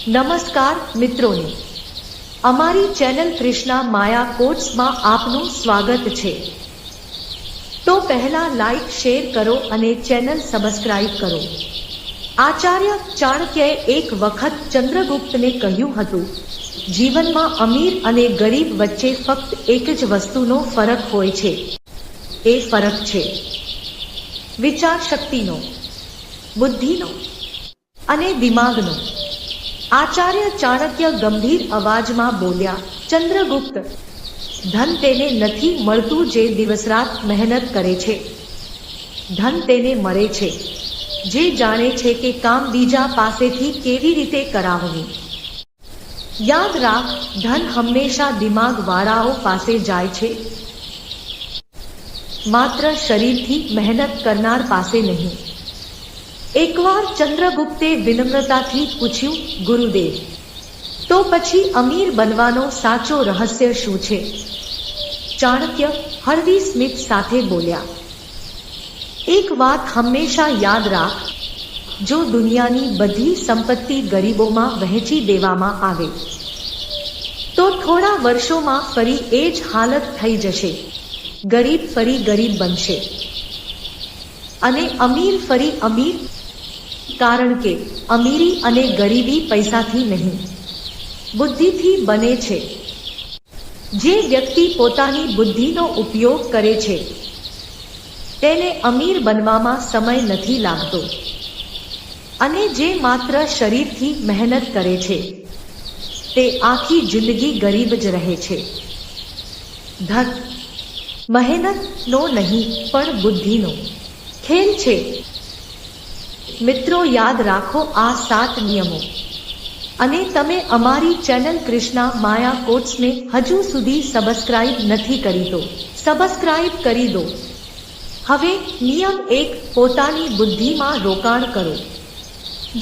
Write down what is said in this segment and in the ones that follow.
નમસ્કાર મિત્રોને, અમારી ચેનલ કૃષ્ણા માયા કોટ્સમાં આપનું સ્વાગત છે। તો પહેલા લાઈક શેર કરો અને ચેનલ સબસ્ક્રાઇબ કરો। આચાર્ય ચાણક્યએ એક વખત ચંદ્રગુપ્તને કહ્યું હતું, જીવનમાં અમીર અને ગરીબ વચ્ચે ફક્ત એક જ વસ્તુનો ફરક હોય છે, એ ફરક છે વિચાર શક્તિનો, બુદ્ધિનો અને દિમાગનો। આચાર્ય ચાણક્ય ગંભીર અવાજમાં બોલ્યા, ચંદ્રગુપ્ત, ધન તેને નથી મળતું જે દિવસરાત મહેનત કરે છે। ધન તેને મળે છે જે જાણે છે કે કામ બીજા પાસેથી કેવી રીતે કરાવવું। યાદ રાખ, ધન હંમેશા દિમાગવાળાઓ પાસે જાય છે, માત્ર શરીરથી મહેનત કરનાર પાસે નહીં। એકવાર ચંદ્રગુપ્તે વિનમ્રતાથી પૂછ્યું, ગુરુદેવ, તો પછી અમીર બનવાનો સાચો રહસ્ય શું છે? ચાણક્ય હળવી સ્મિત સાથે બોલ્યા, એક વાત હંમેશા યાદ રાખ, જો દુનિયાની બધી સંપત્તિ ગરીબોમાં વહેંચી દેવામાં આવે તો થોડા વર્ષોમાં ફરી એ જ હાલત થઈ જશે। ગરીબ ફરી ગરીબ બનશે અને અમીર ફરી અમીર, કારણ કે અમીરી અને ગરીબી પૈસાથી નહીં, બુદ્ધિથી બને છે। જે વ્યક્તિ પોતાની બુદ્ધિનો ઉપયોગ કરે છે તેને અમીર બનવામાં સમય નથી લાગતો, અને જે માત્ર શરીરથી મહેનત કરે છે તે આખી જિંદગી ગરીબ જ રહે છે। ધન મહેનતનો નહીં પણ બુદ્ધિનો ખેલ છે। મિત્રો, યાદ રાખો આ 7 નિયમો। અને તમે અમારી ચેનલ કૃષ્ણા માયા કોટ્સને હજુ સુધી સબસ્ક્રાઇબ નથી કરી તો સબસ્ક્રાઇબ કરી દો। હવે નિયમ 1, પોતાની બુદ્ધિમાં રોકાણ કરો।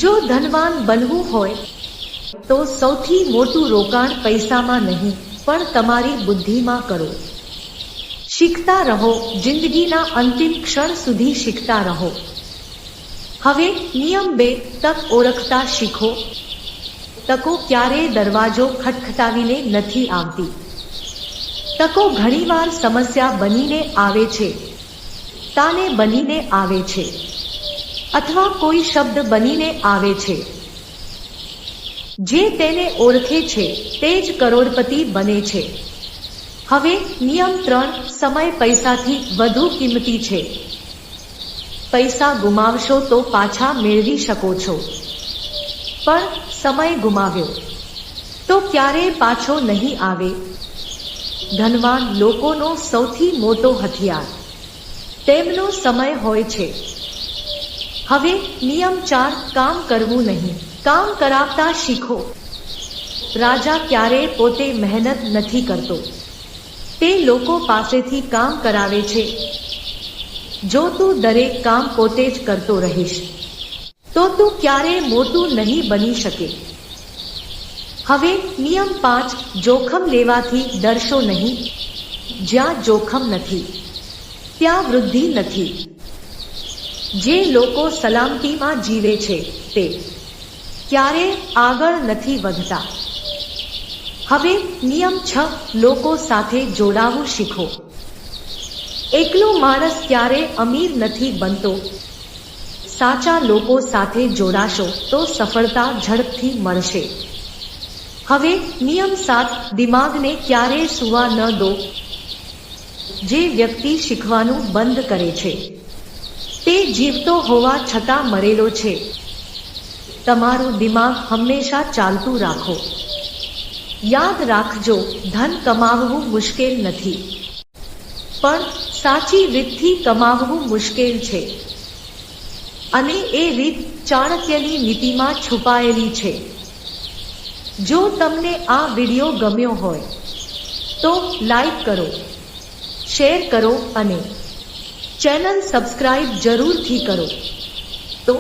જો ધનવાન બનવું હોય તો સૌથી મોટું રોકાણ પૈસામાં નહીં પણ તમારી બુદ્ધિમાં કરો। શીખતા રહો, જિંદગીના અંતિમ ક્ષણ સુધી શીખતા રહો। હવે નિયમ 2, તક ઓળખતા શીખો। તકો ક્યારેય દરવાજો ખટખટાવીને નથી આવતી। તકો ઘણીવાર સમસ્યા બનીને આવે છે, તાને બનીને આવે છે, અથવા કોઈ શબ્દ બનીને આવે છે। જે તેને ઓળખે છે તે જ કરોડપતિ બને છે। હવે નિયમ 3, સમય પૈસાથી વધુ કિંમતી છે। પૈસા ગુમાવશો તો પાછા મેળવી શકો છો, પણ સમય ગુમાવ્યો તો ક્યારેય પાછો નહીં આવે। ધનવાન લોકોનો સૌથી મોટો હથિયાર તેમનો સમય હોય છે। હવે નિયમ 4, કામ કરવું નહીં, કામ કરાવતા શીખો। રાજા ક્યારેય પોતે મહેનત નથી કરતો, તે લોકો પાસેથી કામ કરાવે છે। જો તું દરેક કામ પોતે જ કરતો રહીશ તો તું ક્યારેય મોટું નહીં બની શકે। હવે નિયમ 5, જોખમ લેવાથી ડરશો નહીં। જ્યાં જોખમ નથી ત્યાં વૃદ્ધિ નથી। જે લોકો સલામતીમાં જીવે છે તે ક્યારેય આગળ નથી વધતા। હવે નિયમ 6, લોકો સાથે જોડાવું શીખો। એકલો માણસ ક્યારેય અમીર નથી બનતો, સાચા લોકો સાથે જોડાશો તો સફળતા ઝડપથી મળશે। હવે નિયમ 7, દિમાગને ક્યારેય સૂવા ન દો। જે વ્યક્તિ શીખવાનું બંધ કરે છે તે જીવતો હોવા છતાં મરેલો છે। તમારું દિમાગ હંમેશા ચાલતું રાખો। યાદ રાખજો, ધન કમાવવું મુશ્કેલ નથી, પણ સાચી રીતથી કમાવવું મુશ્કેલ છે, અને એ રીત ચાણક્યની નીતિમાં છુપાયેલી છે। જો તમને આ વિડિયો ગમ્યો હોય તો લાઈક કરો, શેર કરો અને ચેનલ સબસ્ક્રાઇબ જરૂરથી કરો। તો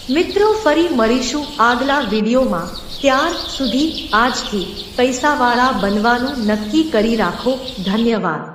મિત્રો, ફરી મળીશું આગલા વિડિયોમાં। ત્યાર સુધી આજથી પૈસાવાળા બનવાનું નક્કી કરી રાખો। ધન્યવાદ।